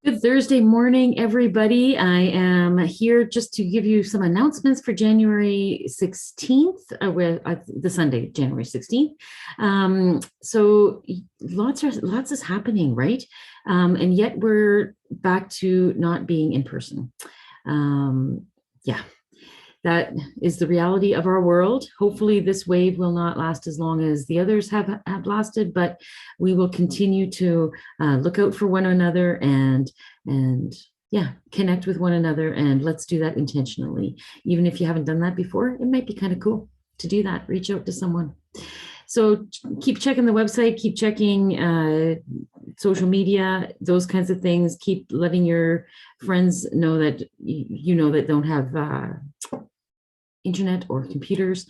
Good Thursday morning, everybody. I am here just to give you some announcements for January 16th, the Sunday, January 16th. So lots is happening, right? And yet we're back to not being in person. Yeah. That is the reality of our world. Hopefully this wave will not last as long as the others have lasted, but we will continue to look out for one another and connect with one another. And let's do that intentionally. Even if you haven't done that before, it might be kind of cool to do that. Reach out to someone. So keep checking the website, keep checking social media, those kinds of things. Keep letting your friends know that you know that don't have internet or computers.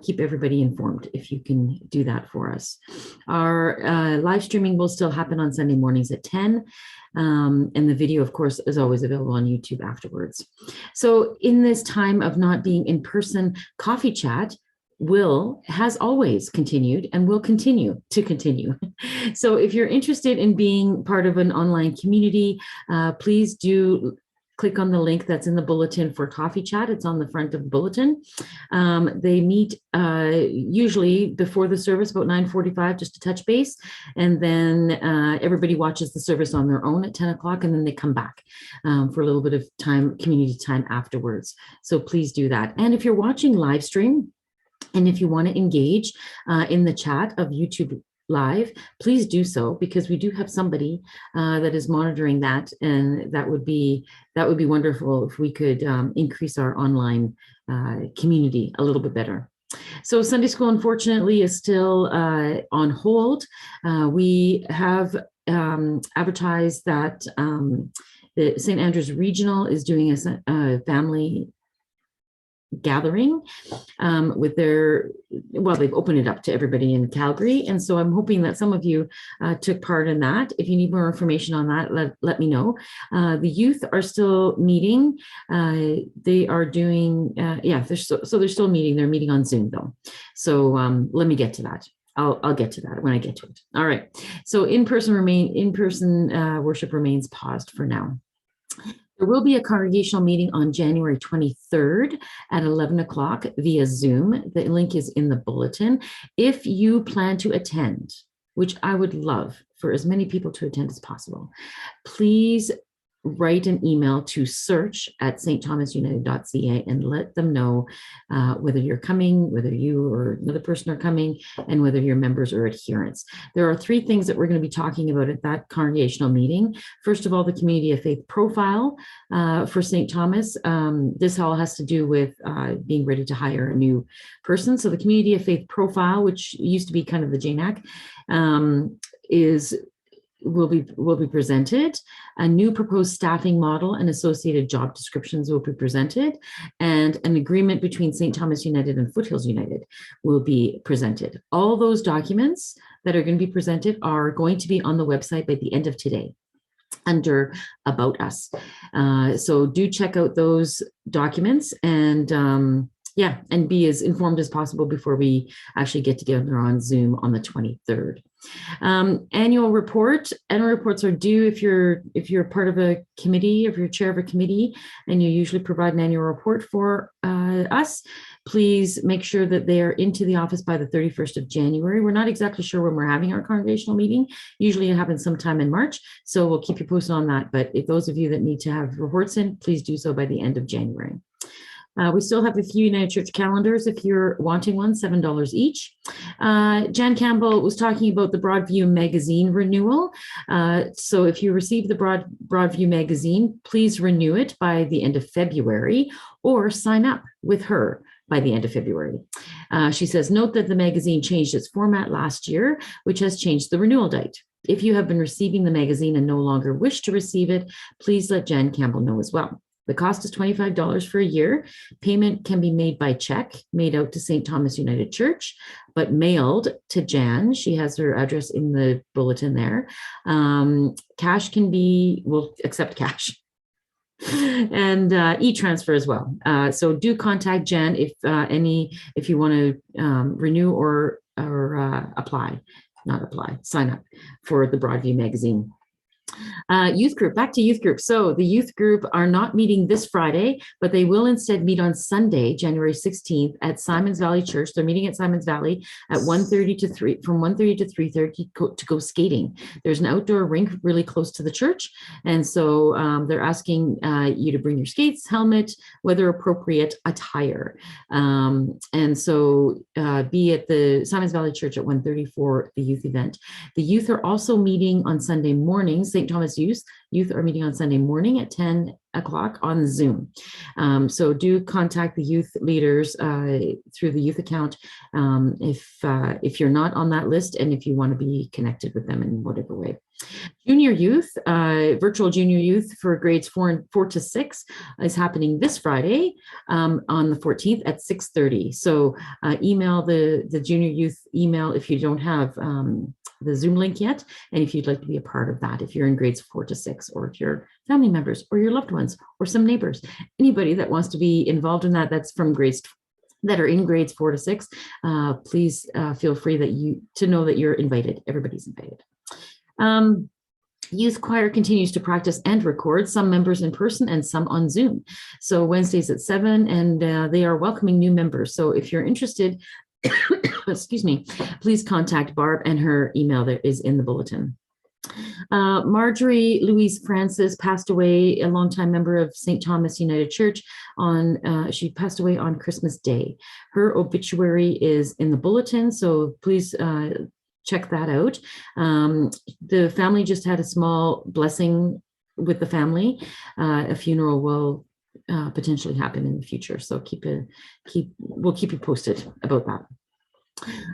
Keep everybody informed if you can do that for us. Our live streaming will still happen on Sunday mornings at 10. And the video, of course, is always available on YouTube afterwards. So in this time of not being in person, Coffee Chat has always continued and will continue to continue. So if you're interested in being part of an online community, please do click on the link that's in the bulletin for Coffee Chat. It's on the front of the bulletin. They meet usually before the service, about 9:45, just to touch base. And then everybody watches the service on their own at 10 o'clock, and then they come back for a little bit of time, community time afterwards. So please do that. And if you're watching live stream, and if you want to engage in the chat of YouTube Live, please do so, because we do have somebody that is monitoring that, and that would be wonderful if we could increase our online community a little bit better. So Sunday school, unfortunately, is still on hold. We have advertised that the St. Andrews Regional is doing a family gathering with they've opened it up to everybody in Calgary, and so I'm hoping that some of you took part in that. If you need more information on that, let me know. The youth are still meeting. They are doing they're still meeting. They're meeting on Zoom though, so let me get to that. I'll get to that when I get to it. All right, so in-person worship remains paused for now. There will be a congregational meeting on January 23rd at 11 o'clock via Zoom. The link is in the bulletin. If you plan to attend, which I would love for as many people to attend as possible, please write an email to search@stthomasunited.ca and let them know whether you're coming, whether you or another person are coming, and whether you're members or adherents. There are 3 things that we're going to be talking about at that congregational meeting. First of all, the community of faith profile for St. Thomas. This all has to do with being ready to hire a new person. So the community of faith profile, which used to be kind of the JNAC, will be presented. A new proposed staffing model and associated job descriptions will be presented, and an agreement between St. Thomas United and Foothills United will be presented. All those documents that are going to be presented are going to be on the website by the end of today under About Us. So do check out those documents and be as informed as possible before we actually get together on Zoom on the 23rd. Annual reports are due if you're part of a committee, if you're chair of a committee, and you usually provide an annual report for us. Please make sure that they are into the office by the 31st of January. We're not exactly sure when we're having our congregational meeting. Usually it happens sometime in March, so we'll keep you posted on that. But if those of you that need to have reports in, please do so by the end of January. We still have a few United Church calendars if you're wanting one, $7 each. Jan Campbell was talking about the Broadview magazine renewal. So if you receive the Broadview magazine, please renew it by the end of February or sign up with her by the end of February. She says, note that the magazine changed its format last year, which has changed the renewal date. If you have been receiving the magazine and no longer wish to receive it, please let Jan Campbell know as well. The cost is $25 for a year. Payment can be made by check, made out to St. Thomas United Church, but mailed to Jan. She has her address in the bulletin there. Cash we'll accept cash. And e-transfer as well. So do contact Jan if you want to renew or sign up for the Broadview magazine. Youth group, back to youth group. So the youth group are not meeting this Friday, but they will instead meet on Sunday, January 16th at Simons Valley Church. They're meeting at Simons Valley at 1:30 to 3, from 1:30 to 3:30 to go skating. There's an outdoor rink really close to the church. And so they're asking you to bring your skates, helmet, weather appropriate attire. And so be at the Simons Valley Church at 1:30 for the youth event. The youth are also meeting on Sunday mornings. St. Thomas Youth are meeting on Sunday morning at 10 o'clock on Zoom. So do contact the youth leaders through the youth account if you're not on that list and if you want to be connected with them in whatever way. Junior youth, virtual junior youth for grades 4 to 6 is happening this Friday on the 14th at 6:30. So email the junior youth email if you don't have the Zoom link yet, and if you'd like to be a part of that, if you're in grades 4 to 6, or if your family members or your loved ones or some neighbors, anybody that wants to be involved in that, that's from grades that are in grades 4 to 6, please feel free to know that you're invited. Everybody's invited. Youth choir continues to practice and record, some members in person and some on Zoom. So Wednesdays at 7, and they are welcoming new members. So if you're interested, excuse me, please contact Barb, and her email that is in the bulletin. Marjorie Louise Francis passed away, a longtime member of St. Thomas United Church. She passed away on Christmas Day. Her obituary is in the bulletin, so please check that out. The family just had a small blessing with the family. A funeral will potentially happen in the future, so we'll keep you posted about that.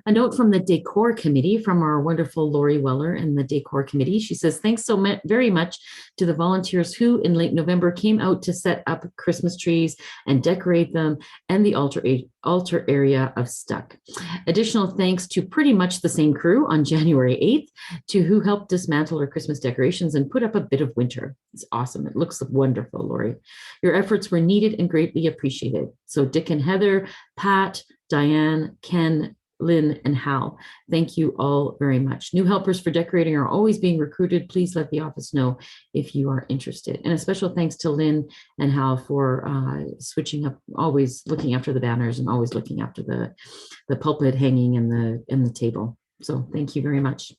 A note from the Decor Committee from our wonderful Lori Weller and the Decor Committee. She says, thanks very much to the volunteers who in late November came out to set up Christmas trees and decorate them and the altar area of stuck. Additional thanks to pretty much the same crew on January 8th to who helped dismantle our Christmas decorations and put up a bit of winter. It's awesome. It looks wonderful, Lori. Your efforts were needed and greatly appreciated. So Dick and Heather, Pat, Diane, Ken, Lynn, and Hal, thank you all very much. New helpers for decorating are always being recruited. Please let the office know if you are interested. And a special thanks to Lynn and Hal for switching up, always looking after the banners and always looking after the pulpit hanging and the table. So thank you very much.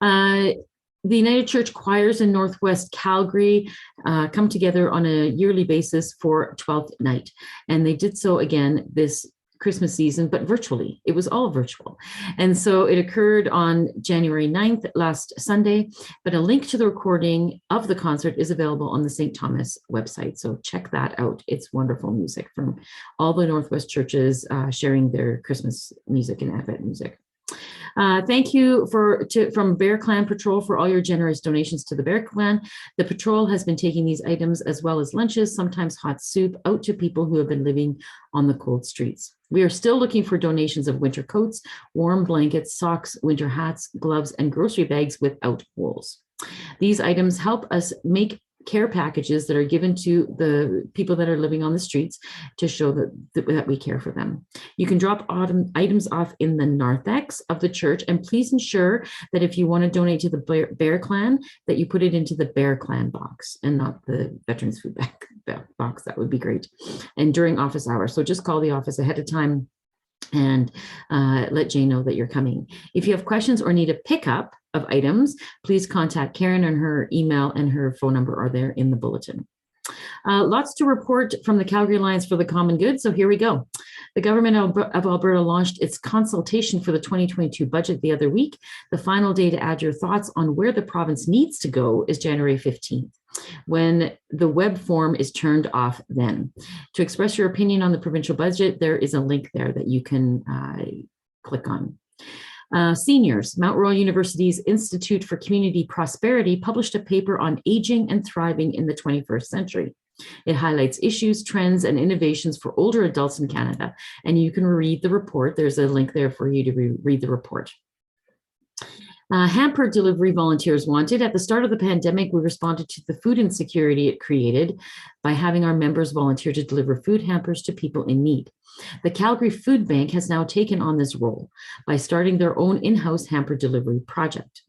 The United Church choirs in Northwest Calgary come together on a yearly basis for 12th night. And they did so again this Christmas season, but virtually. It was all virtual. And so it occurred on January 9th, last Sunday, but a link to the recording of the concert is available on the St. Thomas website. So check that out. It's wonderful music from all the Northwest churches sharing their Christmas music and Advent music. Thank you from Bear Clan Patrol for all your generous donations to the Bear Clan. The patrol has been taking these items as well as lunches, sometimes hot soup, out to people who have been living on the cold streets. We are still looking for donations of winter coats, warm blankets, socks, winter hats, gloves, and grocery bags without holes. These items help us make care packages that are given to the people that are living on the streets to show that we care for them. You can drop items off in the narthex of the church, and please ensure that if you want to donate to the Bear Clan, that you put it into the Bear Clan box and not the Veterans Food Bank box. That would be great. And during office hours. So just call the office ahead of time and let Jane know that you're coming. If you have questions or need a pickup of items, please contact Karen, and her email and her phone number are there in the bulletin. Lots to report from the Calgary Alliance for the Common Good. So here we go. The government of Alberta launched its consultation for the 2022 budget the other week. The final day to add your thoughts on where the province needs to go is January 15th, when the web form is turned off then. To express your opinion on the provincial budget, there is a link there that you can click on. Seniors, Mount Royal University's Institute for Community Prosperity published a paper on aging and thriving in the 21st century. It highlights issues, trends, and innovations for older adults in Canada. And you can read the report. There's a link there for you to read the report. Hamper delivery volunteers wanted. At the start of the pandemic, we responded to the food insecurity it created by having our members volunteer to deliver food hampers to people in need. The Calgary Food Bank has now taken on this role by starting their own in-house hamper delivery project.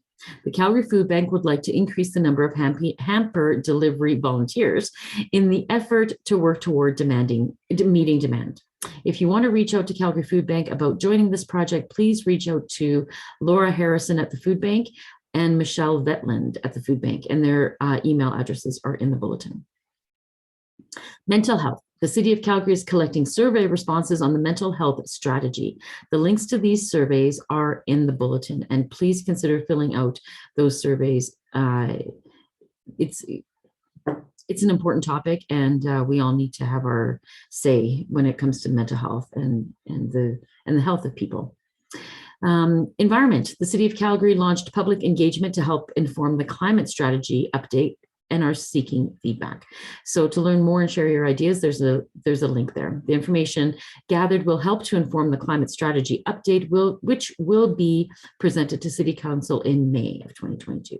The Calgary Food Bank would like to increase the number of hamper delivery volunteers in the effort to work toward meeting demand. If you want to reach out to Calgary Food Bank about joining this project, please reach out to Laura Harrison at the Food Bank and Michelle Vetland at the Food Bank, and their email addresses are in the bulletin. Mental health. The City of Calgary is collecting survey responses on the mental health strategy. The links to these surveys are in the bulletin, and please consider filling out those surveys. It's an important topic, and we all need to have our say when it comes to mental health and the health of people. Environment. The City of Calgary launched public engagement to help inform the climate strategy update and are seeking feedback. So to learn more and share your ideas, there's a link there. The information gathered will help to inform the climate strategy update, which will be presented to City Council in May of 2022.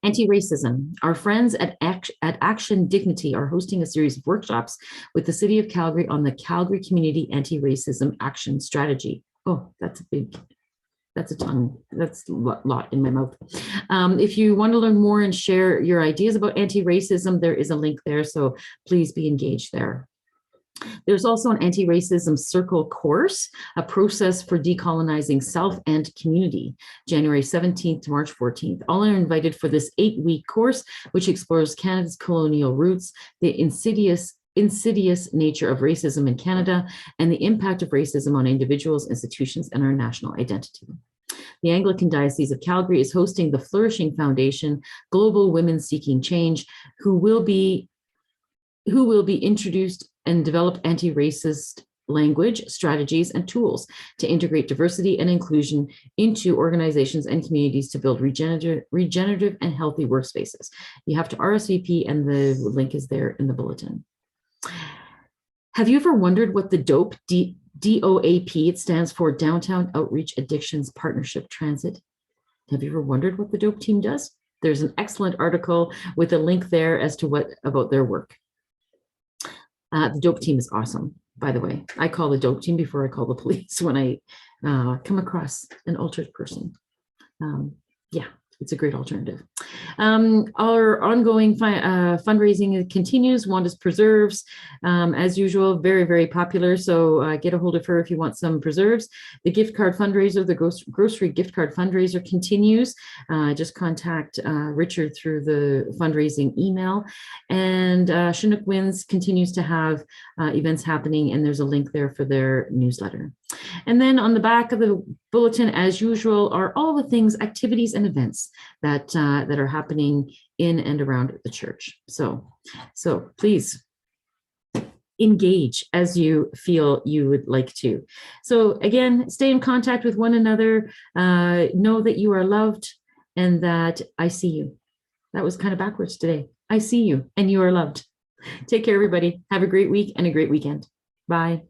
Anti-racism. Our friends at Action Dignity are hosting a series of workshops with the City of Calgary on the Calgary Community Anti-Racism Action Strategy. Oh, that's a lot in my mouth. If you want to learn more and share your ideas about anti-racism, there is a link there, so please be engaged there. There's also an anti-racism circle course, a process for decolonizing self and community, January 17th to March 14th. All are invited for this 8-week course, which explores Canada's colonial roots, the insidious nature of racism in Canada, and the impact of racism on individuals, institutions, and our national identity. The Anglican Diocese of Calgary is hosting the Flourishing Foundation Global Women Seeking Change, who will be introduced and develop anti-racist language, strategies, and tools to integrate diversity and inclusion into organizations and communities to build regenerative and healthy workspaces. You have to RSVP, and the link is there in the bulletin. Have you ever wondered what the DOAP, DOAP, it stands for Downtown Outreach Addictions Partnership Transit? Have you ever wondered what the DOAP team does? There's an excellent article with a link there as to about their work. The DOAP team is awesome, by the way. I call the DOAP team before I call the police when I come across an altered person. Yeah, it's a great alternative. Our ongoing fundraising continues. Wanda's Preserves, as usual, very, very popular. So get a hold of her if you want some preserves. The gift card fundraiser, the grocery gift card fundraiser continues. Just contact Richard through the fundraising email. And Chinook Winds continues to have events happening, and there's a link there for their newsletter. And then on the back of the bulletin, as usual, are all the things, activities, and events that are happening in and around the church. So please engage as you feel you would like to. So again, stay in contact with one another. Know that you are loved and that I see you. That was kind of backwards today. I see you and you are loved. Take care, everybody. Have a great week and a great weekend. Bye.